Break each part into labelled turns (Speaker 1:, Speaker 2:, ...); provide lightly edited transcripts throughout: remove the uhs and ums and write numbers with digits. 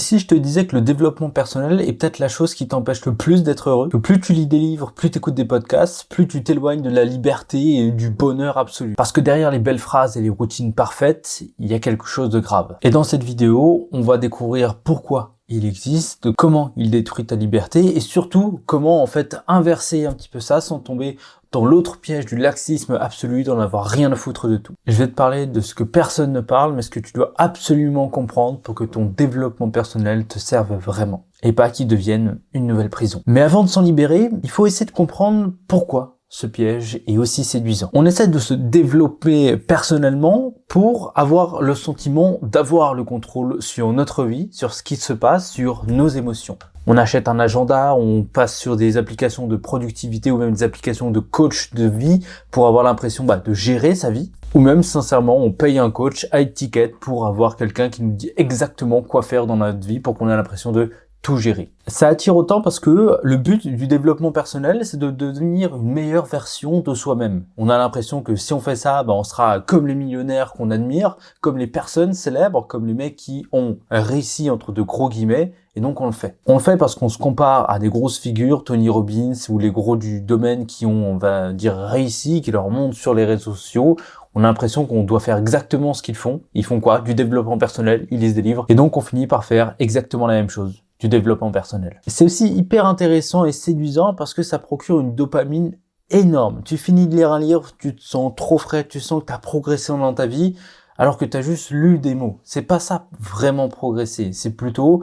Speaker 1: Et si je te disais que le développement personnel est peut-être la chose qui t'empêche le plus d'être heureux, que plus tu lis des livres, plus tu écoutes des podcasts, plus tu t'éloignes de la liberté et du bonheur absolu. Parce que derrière les belles phrases et les routines parfaites, il y a quelque chose de grave. Et dans cette vidéo, on va découvrir pourquoi il existe, comment il détruit ta liberté et surtout comment en fait inverser un petit peu ça sans tomber dans l'autre piège du laxisme absolu, d'en avoir rien à foutre de tout. Je vais te parler de ce que personne ne parle, mais ce que tu dois absolument comprendre pour que ton développement personnel te serve vraiment, et pas qu'il devienne une nouvelle prison. Mais avant de s'en libérer, il faut essayer de comprendre pourquoi ce piège est aussi séduisant. On essaie de se développer personnellement pour avoir le sentiment d'avoir le contrôle sur notre vie, sur ce qui se passe, sur nos émotions. On achète un agenda, on passe sur des applications de productivité ou même des applications de coach de vie pour avoir l'impression de gérer sa vie. Ou même, sincèrement, on paye un coach high ticket pour avoir quelqu'un qui nous dit exactement quoi faire dans notre vie pour qu'on ait l'impression de tout gérer. Ça attire autant parce que le but du développement personnel, c'est de devenir une meilleure version de soi-même. On a l'impression que si on fait ça, on sera comme les millionnaires qu'on admire, comme les personnes célèbres, comme les mecs qui ont réussi entre de gros guillemets, et donc on le fait. On le fait parce qu'on se compare à des grosses figures, Tony Robbins ou les gros du domaine qui ont, on va dire, réussi, qui leur montrent sur les réseaux sociaux. On a l'impression qu'on doit faire exactement ce qu'ils font. Ils font quoi? Du développement personnel, ils lisent des livres, et donc on finit par faire exactement la même chose. Du développement personnel. C'est aussi hyper intéressant et séduisant parce que ça procure une dopamine énorme. Tu finis de lire un livre, tu te sens trop frais, tu sens que tu as progressé dans ta vie alors que tu as juste lu des mots. C'est pas ça vraiment progresser, c'est plutôt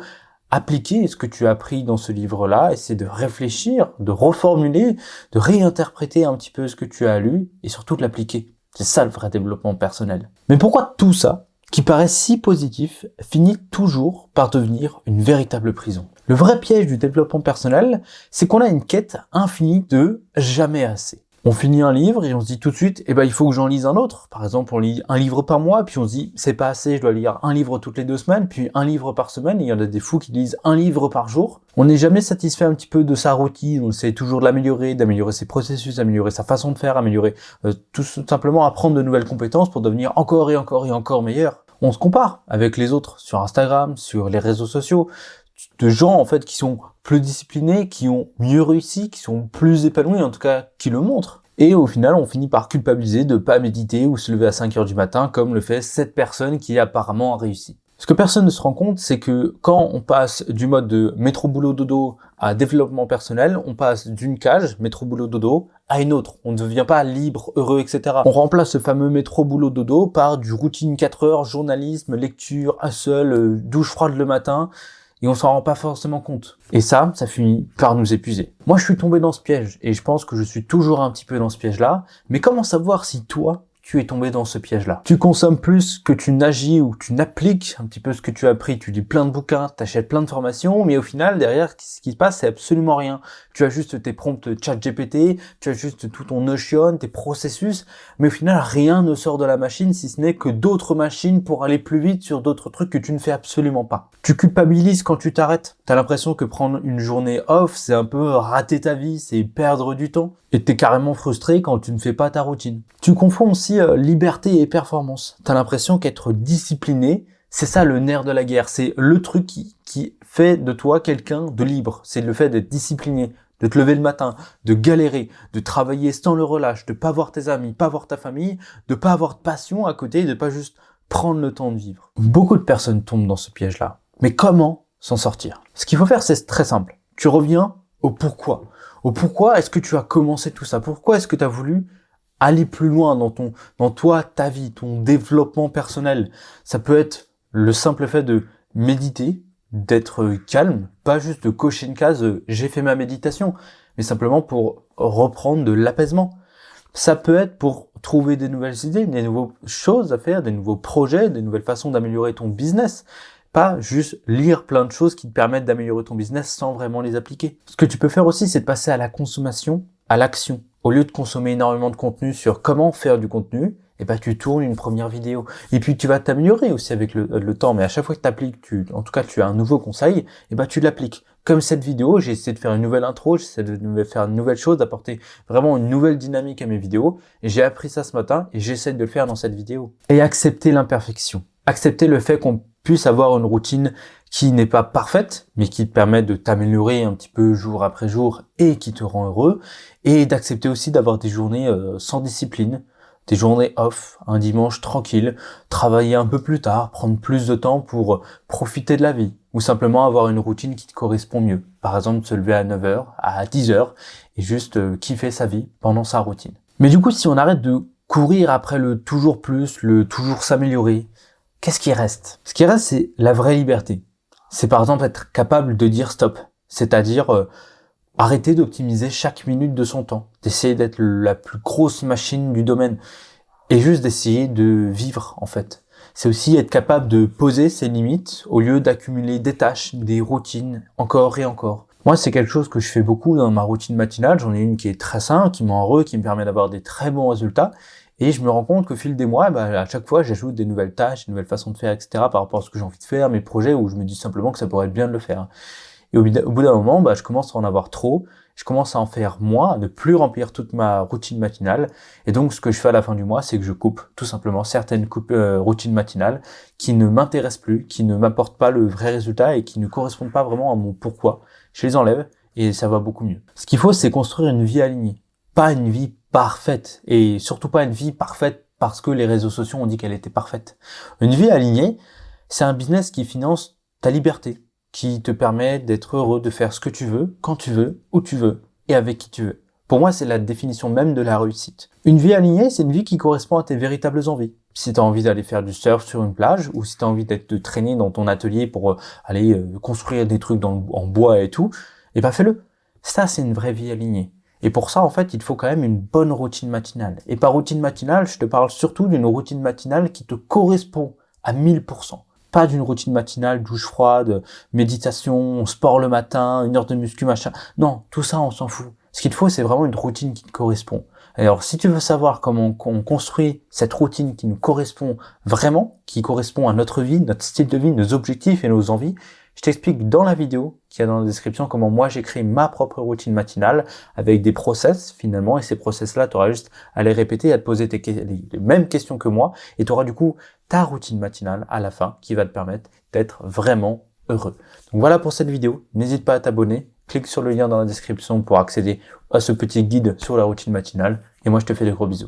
Speaker 1: appliquer ce que tu as appris dans ce livre-là, essayer de réfléchir, de reformuler, de réinterpréter un petit peu ce que tu as lu et surtout de l'appliquer. C'est ça le vrai développement personnel. Mais pourquoi tout ça, qui paraît si positif, finit toujours par devenir une véritable prison? Le vrai piège du développement personnel, c'est qu'on a une quête infinie de jamais assez. On finit un livre et on se dit tout de suite, il faut que j'en lise un autre. Par exemple, on lit un livre par mois, puis on se dit, c'est pas assez, je dois lire un livre toutes les 2 semaines, puis un livre par semaine. Il y en a des fous qui lisent un livre par jour. On n'est jamais satisfait un petit peu de sa routine, on essaie toujours de l'améliorer, d'améliorer ses processus, d'améliorer sa façon de faire, améliorer tout simplement apprendre de nouvelles compétences pour devenir encore et encore et encore meilleur. On se compare avec les autres sur Instagram, sur les réseaux sociaux, de gens en fait qui sont plus disciplinés, qui ont mieux réussi, qui sont plus épanouis, en tout cas qui le montrent. Et au final, on finit par culpabiliser de pas méditer ou se lever à 5 heures du matin comme le fait cette personne qui apparemment a réussi. Ce que personne ne se rend compte, c'est que quand on passe du mode de métro boulot dodo à développement personnel, on passe d'une cage, métro boulot dodo, à une autre. On ne devient pas libre, heureux, etc. On remplace ce fameux métro boulot dodo par du routine 4 heures, journalisme, lecture, hustle, douche froide le matin, et on s'en rend pas forcément compte. Et ça finit par nous épuiser. Moi, je suis tombé dans ce piège, et je pense que je suis toujours un petit peu dans ce piège-là, mais comment savoir si toi, tu es tombé dans ce piège-là? Tu consommes plus que tu n'agis ou tu n'appliques un petit peu ce que tu as appris, tu lis plein de bouquins, t'achètes plein de formations, mais au final, derrière, ce qui se passe, c'est absolument rien. Tu as juste tes prompts ChatGPT, tu as juste tout ton Notion, tes processus, mais au final, rien ne sort de la machine si ce n'est que d'autres machines pour aller plus vite sur d'autres trucs que tu ne fais absolument pas. Tu culpabilises quand tu t'arrêtes. T'as l'impression que prendre une journée off, c'est un peu rater ta vie, c'est perdre du temps. Et t'es carrément frustré quand tu ne fais pas ta routine. Tu confonds aussi liberté et performance. T'as l'impression qu'être discipliné, c'est ça le nerf de la guerre. C'est le truc qui fait de toi quelqu'un de libre. C'est le fait d'être discipliné, de te lever le matin, de galérer, de travailler sans le relâche, de pas voir tes amis, pas voir ta famille, de pas avoir de passion à côté, de pas juste prendre le temps de vivre. Beaucoup de personnes tombent dans ce piège-là. Mais comment s'en sortir? Ce qu'il faut faire, c'est très simple. Tu reviens au pourquoi. Au pourquoi est-ce que tu as commencé tout ça? Pourquoi est-ce que tu as voulu aller plus loin dans toi, ta vie, ton développement personnel? Ça peut être le simple fait de méditer, d'être calme, pas juste de cocher une case j'ai fait ma méditation, mais simplement pour reprendre de l'apaisement. Ça peut être pour trouver des nouvelles idées, des nouvelles choses à faire, des nouveaux projets, des nouvelles façons d'améliorer ton business. Pas juste lire plein de choses qui te permettent d'améliorer ton business sans vraiment les appliquer. Ce que tu peux faire aussi, c'est de passer à la consommation, à l'action. Au lieu de consommer énormément de contenu sur comment faire du contenu, tu tournes une première vidéo. Et puis tu vas t'améliorer aussi avec le temps, mais à chaque fois que tu appliques, tu as un nouveau conseil, tu l'appliques. Comme cette vidéo, j'ai essayé de faire une nouvelle intro, j'ai essayé de faire une nouvelle chose, d'apporter vraiment une nouvelle dynamique à mes vidéos. Et j'ai appris ça ce matin et j'essaie de le faire dans cette vidéo. Et accepter l'imperfection. Accepter le fait qu'on puisses avoir une routine qui n'est pas parfaite, mais qui te permet de t'améliorer un petit peu jour après jour et qui te rend heureux, et d'accepter aussi d'avoir des journées sans discipline, des journées off, un dimanche tranquille, travailler un peu plus tard, prendre plus de temps pour profiter de la vie, ou simplement avoir une routine qui te correspond mieux. Par exemple, se lever à 9h, à 10h, et juste kiffer sa vie pendant sa routine. Mais du coup, si on arrête de courir après le toujours plus, le toujours s'améliorer, qu'est-ce qui reste? Ce qui reste, c'est la vraie liberté. C'est par exemple être capable de dire stop, c'est-à-dire arrêter d'optimiser chaque minute de son temps, d'essayer d'être la plus grosse machine du domaine et juste d'essayer de vivre en fait. C'est aussi être capable de poser ses limites au lieu d'accumuler des tâches, des routines, encore et encore. Moi, c'est quelque chose que je fais beaucoup dans ma routine matinale. J'en ai une qui est très simple, qui me rend heureux, qui me permet d'avoir des très bons résultats. Et je me rends compte qu'au fil des mois, à chaque fois, j'ajoute des nouvelles tâches, des nouvelles façons de faire, etc. par rapport à ce que j'ai envie de faire, mes projets, où je me dis simplement que ça pourrait être bien de le faire. Et au bout d'un moment, je commence à en avoir trop, je commence à en faire moins, à ne plus remplir toute ma routine matinale. Et donc, ce que je fais à la fin du mois, c'est que je coupe tout simplement certaines routines matinales qui ne m'intéressent plus, qui ne m'apportent pas le vrai résultat et qui ne correspondent pas vraiment à mon pourquoi. Je les enlève et ça va beaucoup mieux. Ce qu'il faut, c'est construire une vie alignée, pas une vie parfaite, et surtout pas une vie parfaite parce que les réseaux sociaux ont dit qu'elle était parfaite. Une vie alignée, c'est un business qui finance ta liberté, qui te permet d'être heureux, de faire ce que tu veux, quand tu veux, où tu veux, et avec qui tu veux. Pour moi, c'est la définition même de la réussite. Une vie alignée, c'est une vie qui correspond à tes véritables envies. Si tu as envie d'aller faire du surf sur une plage, ou si tu as envie de traîner dans ton atelier pour aller construire des trucs en bois et tout, fais-le. Ça, c'est une vraie vie alignée. Et pour ça, en fait, il faut quand même une bonne routine matinale. Et par routine matinale, je te parle surtout d'une routine matinale qui te correspond à 1000%. Pas d'une routine matinale, douche froide, méditation, sport le matin, 1 heure de muscu, machin. Non, tout ça, on s'en fout. Ce qu'il te faut, c'est vraiment une routine qui te correspond. Alors, si tu veux savoir comment on construit cette routine qui nous correspond vraiment, qui correspond à notre vie, notre style de vie, nos objectifs et nos envies, je t'explique dans la vidéo qu'il y a dans la description comment moi j'ai créé ma propre routine matinale avec des process finalement, et ces process-là, tu auras juste à les répéter, à te poser les mêmes questions que moi, et tu auras du coup ta routine matinale à la fin qui va te permettre d'être vraiment heureux. Donc voilà pour cette vidéo, n'hésite pas à t'abonner, clique sur le lien dans la description pour accéder à ce petit guide sur la routine matinale, et moi je te fais de gros bisous.